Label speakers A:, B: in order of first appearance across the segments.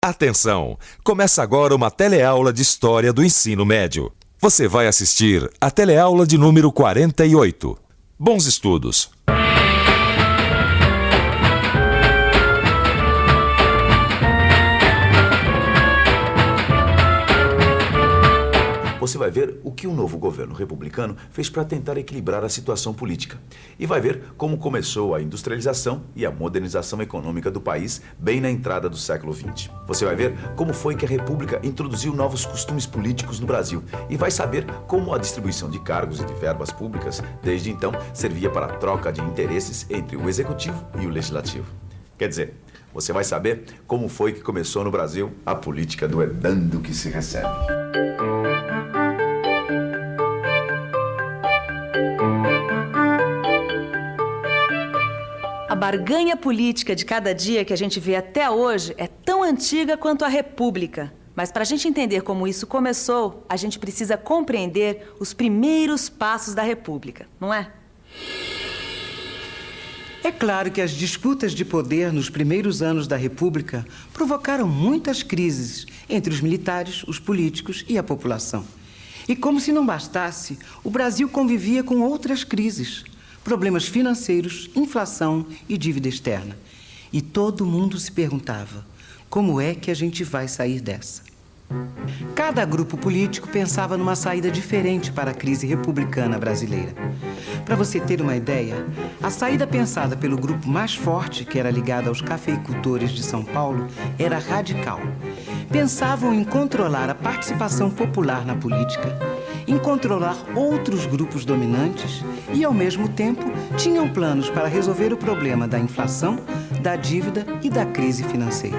A: Atenção! Começa agora uma teleaula de História do Ensino Médio. Você vai assistir a teleaula de número 48. Bons estudos!
B: Você vai ver o que o novo governo republicano fez para tentar equilibrar a situação política. E vai ver como começou a industrialização e a modernização econômica do país bem na entrada do século XX. Você vai ver como foi que a República introduziu novos costumes políticos no Brasil. E vai saber como a distribuição de cargos e de verbas públicas, desde então, servia para a troca de interesses entre o Executivo e o Legislativo. Quer dizer, você vai saber como foi que começou no Brasil a política do é dando que se recebe.
C: A barganha política de cada dia que a gente vê até hoje é tão antiga quanto a República. Mas para a gente entender como isso começou, a gente precisa compreender os primeiros passos da República, não é?
D: É claro que as disputas de poder nos primeiros anos da República provocaram muitas crises entre os militares, os políticos e a população. E como se não bastasse, o Brasil convivia com outras crises. Problemas financeiros, inflação e dívida externa. E todo mundo se perguntava, como é que a gente vai sair dessa? Cada grupo político pensava numa saída diferente para a crise republicana brasileira. Para você ter uma ideia, a saída pensada pelo grupo mais forte, que era ligado aos cafeicultores de São Paulo, era radical. Pensavam em controlar a participação popular na política, em controlar outros grupos dominantes e, ao mesmo tempo, tinham planos para resolver o problema da inflação, da dívida e da crise financeira.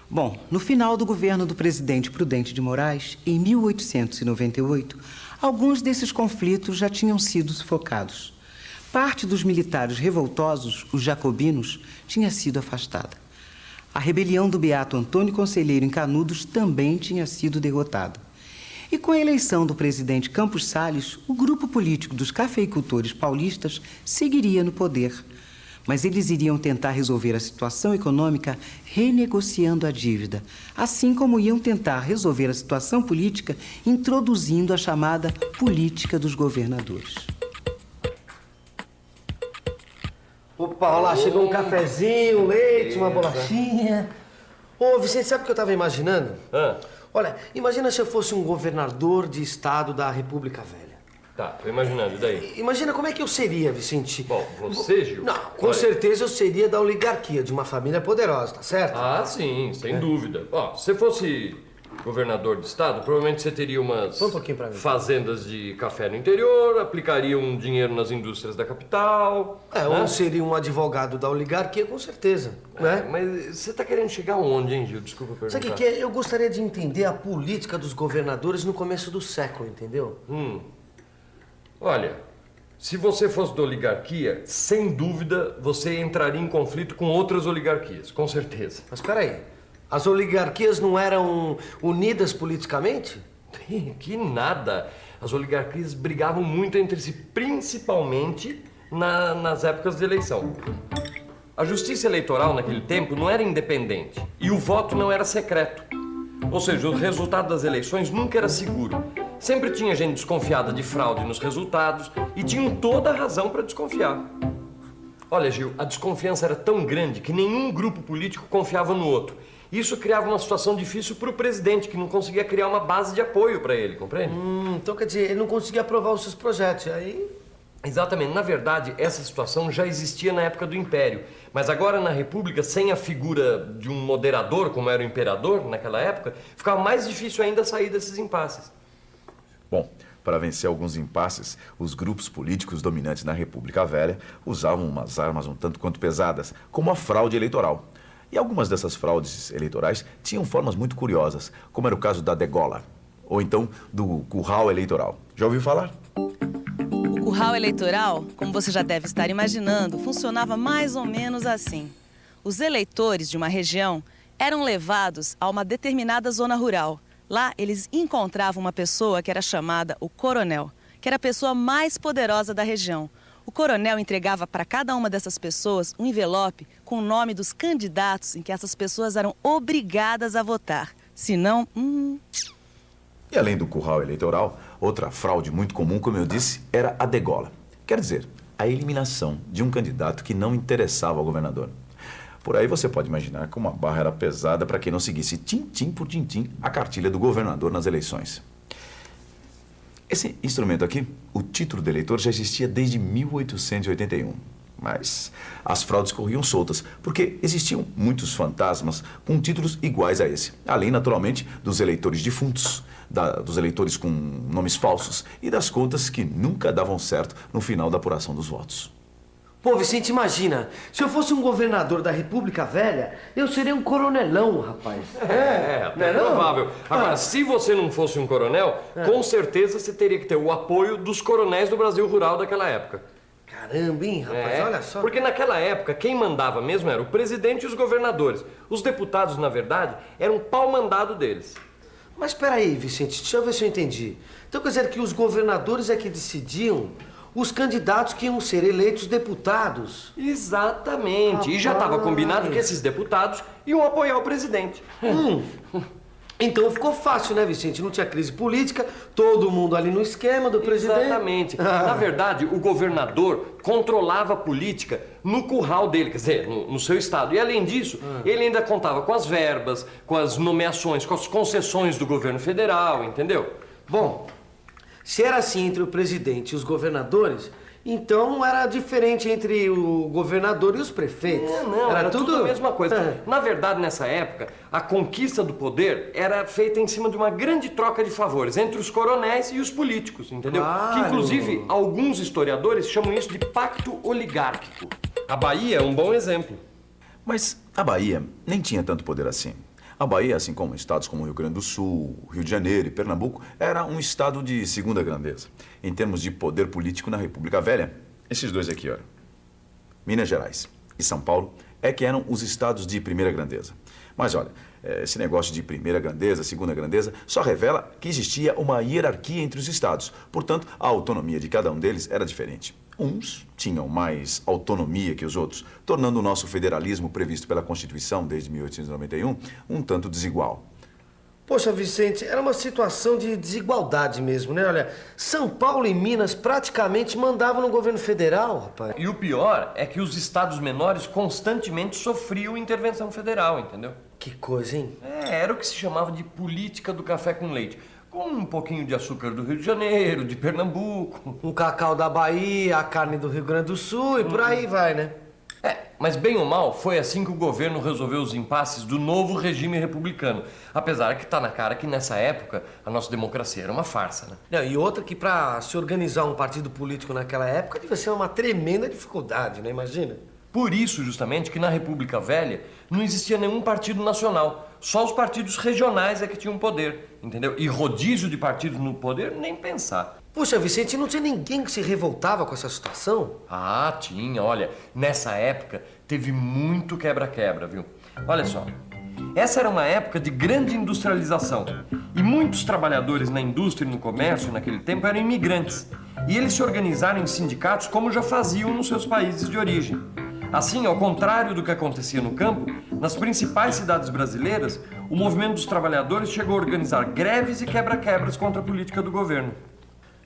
D: Bom, no final do governo do presidente Prudente de Moraes, em 1898, alguns desses conflitos já tinham sido sufocados. Parte dos militares revoltosos, os jacobinos, tinha sido afastada. A rebelião do beato Antônio Conselheiro em Canudos também tinha sido derrotada. E com a eleição do presidente Campos Salles, o grupo político dos cafeicultores paulistas seguiria no poder. Mas eles iriam tentar resolver a situação econômica renegociando a dívida, assim como iam tentar resolver a situação política introduzindo a chamada política dos governadores.
E: Opa, olha lá, chegou um cafezinho, leite, uma bolachinha. Ô, Vicente, sabe o que eu tava imaginando? Olha, imagina se eu fosse um governador de estado da República Velha.
F: Tá, tô imaginando, e daí?
E: Imagina como é que eu seria, Vicente.
F: Bom, você, Gil?
E: Não, com certeza eu seria da oligarquia, de uma família poderosa, tá certo?
F: Ah, sim, sem dúvida. Ó, se você fosse governador de estado, provavelmente você teria umas
E: Só um pouquinho pra mim.
F: fazendas de café no interior, aplicaria um dinheiro nas indústrias da capital.
E: Ou seria um advogado da oligarquia, com certeza, né?
F: Mas você tá querendo chegar aonde, hein, Gil? Desculpa perguntar.
E: Sabe o que é? Eu gostaria de entender a política dos governadores no começo do século, entendeu?
F: Olha, se você fosse da oligarquia, sem dúvida você entraria em conflito com outras oligarquias, com certeza.
E: Mas peraí, as oligarquias não eram unidas politicamente?
F: Que nada. As oligarquias brigavam muito entre si, principalmente nas épocas de eleição. A justiça eleitoral naquele tempo não era independente e o voto não era secreto. Ou seja, o resultado das eleições nunca era seguro. Sempre tinha gente desconfiada de fraude nos resultados e tinham toda a razão para desconfiar. Olha, Gil, a desconfiança era tão grande que nenhum grupo político confiava no outro. Isso criava uma situação difícil para o presidente, que não conseguia criar uma base de apoio para ele, compreende?
E: Então quer dizer, ele não conseguia aprovar os seus projetos, aí...
F: Exatamente. Na verdade, essa situação já existia na época do Império. Mas agora, na República, sem a figura de um moderador, como era o imperador naquela época, ficava mais difícil ainda sair desses impasses.
B: Bom, para vencer alguns impasses, os grupos políticos dominantes na República Velha usavam umas armas um tanto quanto pesadas, como a fraude eleitoral. E algumas dessas fraudes eleitorais tinham formas muito curiosas, como era o caso da degola, ou então do curral eleitoral. Já ouviu falar?
C: O curral eleitoral, como você já deve estar imaginando, funcionava mais ou menos assim. Os eleitores de uma região eram levados a uma determinada zona rural. Lá, eles encontravam uma pessoa que era chamada o coronel, que era a pessoa mais poderosa da região. O coronel entregava para cada uma dessas pessoas um envelope com o nome dos candidatos em que essas pessoas eram obrigadas a votar. Senão,
B: E além do curral eleitoral, outra fraude muito comum, como eu disse, era a degola. Quer dizer, a eliminação de um candidato que não interessava ao governador. Por aí você pode imaginar como a barra era pesada para quem não seguisse tintim por tintim a cartilha do governador nas eleições. Esse instrumento aqui, o título de eleitor, já existia desde 1881. Mas as fraudes corriam soltas, porque existiam muitos fantasmas com títulos iguais a esse. Além, naturalmente, dos eleitores defuntos, dos eleitores com nomes falsos e das contas que nunca davam certo no final da apuração dos votos.
E: Pô, Vicente, imagina, se eu fosse um governador da República Velha, eu seria um coronelão, rapaz.
F: É provável. Agora, se você não fosse um coronel, com certeza você teria que ter o apoio dos coronéis do Brasil rural daquela época.
E: Caramba, hein, rapaz, olha só.
F: Porque naquela época, quem mandava mesmo era o presidente e os governadores. Os deputados, na verdade, eram pau-mandado deles.
E: Mas espera aí, Vicente, deixa eu ver se eu entendi. Então quer dizer que os governadores é que decidiam os candidatos que iam ser eleitos deputados?
F: Exatamente. E já estava combinado que esses deputados iam apoiar o presidente.
E: Então ficou fácil, né, Vicente? Não tinha crise política, todo mundo ali no esquema do presidente.
F: Exatamente. Na verdade, o governador controlava a política no curral dele, quer dizer, no seu estado. E além disso, ele ainda contava com as verbas, com as nomeações, com as concessões do governo federal, entendeu?
E: Bom, se era assim entre o presidente e os governadores, então não era diferente entre o governador e os prefeitos.
F: Não, era tudo a mesma coisa. Na verdade, nessa época, a conquista do poder era feita em cima de uma grande troca de favores entre os coronéis e os políticos, entendeu?
E: Claro.
F: Que, inclusive, alguns historiadores chamam isso de pacto oligárquico. A Bahia é um bom exemplo.
B: Mas a Bahia nem tinha tanto poder assim. A Bahia, assim como estados como Rio Grande do Sul, Rio de Janeiro e Pernambuco, era um estado de segunda grandeza. Em termos de poder político na República Velha, esses dois aqui, olha. Minas Gerais e São Paulo é que eram os estados de primeira grandeza. Mas olha, esse negócio de primeira grandeza, segunda grandeza, só revela que existia uma hierarquia entre os estados. Portanto, a autonomia de cada um deles era diferente. Uns tinham mais autonomia que os outros, tornando o nosso federalismo previsto pela Constituição desde 1891 um tanto desigual.
E: Poxa, Vicente, era uma situação de desigualdade mesmo, né? Olha, São Paulo e Minas praticamente mandavam no governo federal, rapaz.
F: E o pior é que os estados menores constantemente sofriam intervenção federal, entendeu?
E: Que coisa, hein?
F: Era o que se chamava de política do café com leite. Com um pouquinho de açúcar do Rio de Janeiro, de Pernambuco.
E: O cacau da Bahia, a carne do Rio Grande do Sul e por aí vai, né?
F: Mas bem ou mal, foi assim que o governo resolveu os impasses do novo regime republicano. Apesar que tá na cara que nessa época a nossa democracia era uma farsa, né?
E: Não, e outra que pra se organizar um partido político naquela época devia ser uma tremenda dificuldade, né? Imagina.
F: Por isso, justamente, que na República Velha não existia nenhum partido nacional. Só os partidos regionais é que tinham poder, entendeu? E rodízio de partidos no poder, nem pensar.
E: Puxa, Vicente, não tinha ninguém que se revoltava com essa situação?
F: Ah, tinha. Olha, nessa época teve muito quebra-quebra, viu? Olha só. Essa era uma época de grande industrialização. E muitos trabalhadores na indústria e no comércio naquele tempo eram imigrantes. E eles se organizaram em sindicatos como já faziam nos seus países de origem. Assim, ao contrário do que acontecia no campo, nas principais cidades brasileiras, o movimento dos trabalhadores chegou a organizar greves e quebra-quebras contra a política do governo.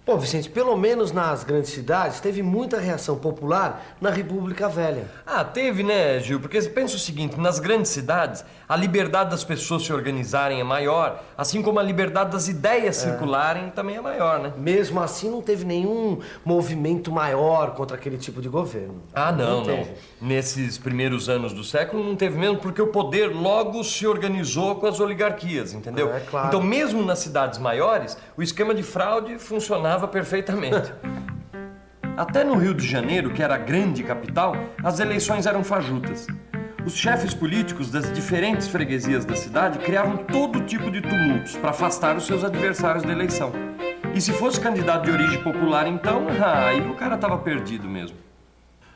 E: Pô, Vicente, pelo menos nas grandes cidades teve muita reação popular na República Velha.
F: Ah, teve, né, Gil? Porque pensa o seguinte, nas grandes cidades, a liberdade das pessoas se organizarem é maior, assim como a liberdade das ideias circularem também é maior, né?
E: Mesmo assim, não teve nenhum movimento maior contra aquele tipo de governo.
F: Ah, não.
E: teve.
F: Nesses primeiros anos do século não teve mesmo, porque o poder logo se organizou com as oligarquias, entendeu?
E: É, claro.
F: Então, mesmo nas cidades maiores, o esquema de fraude funcionava perfeitamente. Até no Rio de Janeiro, que era a grande capital, as eleições eram fajutas. Os chefes políticos das diferentes freguesias da cidade criavam todo tipo de tumultos para afastar os seus adversários da eleição. E se fosse candidato de origem popular, então, aí o cara estava perdido mesmo.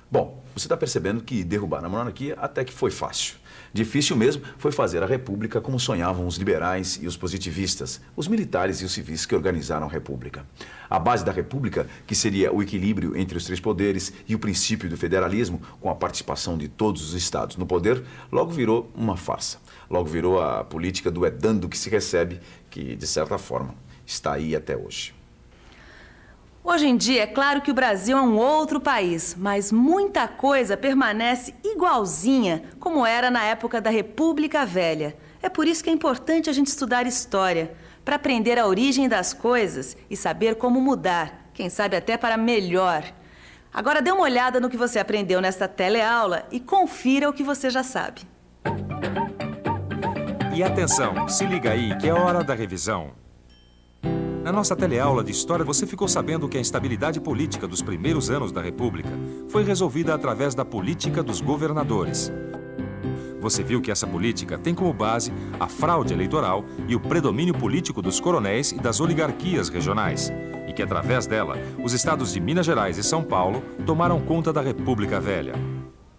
B: Bom, você está percebendo que derrubar a monarquia até que foi fácil. Difícil mesmo foi fazer a república como sonhavam os liberais e os positivistas, os militares e os civis que organizaram a república. A base da república, que seria o equilíbrio entre os três poderes e o princípio do federalismo, com a participação de todos os estados no poder, logo virou uma farsa. Logo virou a política do é dando que se recebe, que, de certa forma, está aí até hoje.
C: Hoje em dia, é claro que o Brasil é um outro país, mas muita coisa permanece igualzinha como era na época da República Velha. É por isso que é importante a gente estudar história, para aprender a origem das coisas e saber como mudar, quem sabe até para melhor. Agora dê uma olhada no que você aprendeu nesta teleaula e confira o que você já sabe.
A: E atenção, se liga aí que é hora da revisão. Na nossa teleaula de História, você ficou sabendo que a instabilidade política dos primeiros anos da República foi resolvida através da política dos governadores. Você viu que essa política tem como base a fraude eleitoral e o predomínio político dos coronéis e das oligarquias regionais, e que, através dela, os estados de Minas Gerais e São Paulo tomaram conta da República Velha.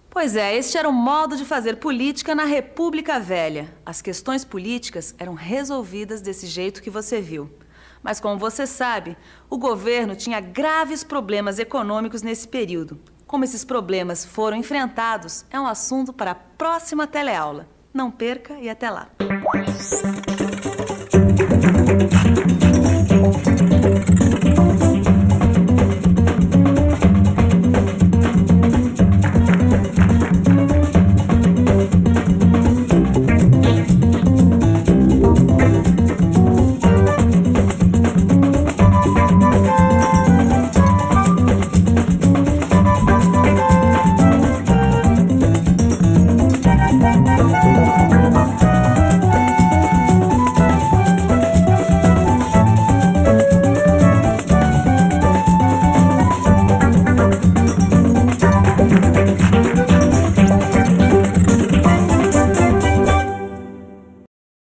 C: Pois é, este era o modo de fazer política na República Velha. As questões políticas eram resolvidas desse jeito que você viu. Mas, como você sabe, o governo tinha graves problemas econômicos nesse período. Como esses problemas foram enfrentados, é um assunto para a próxima teleaula. Não perca e até lá!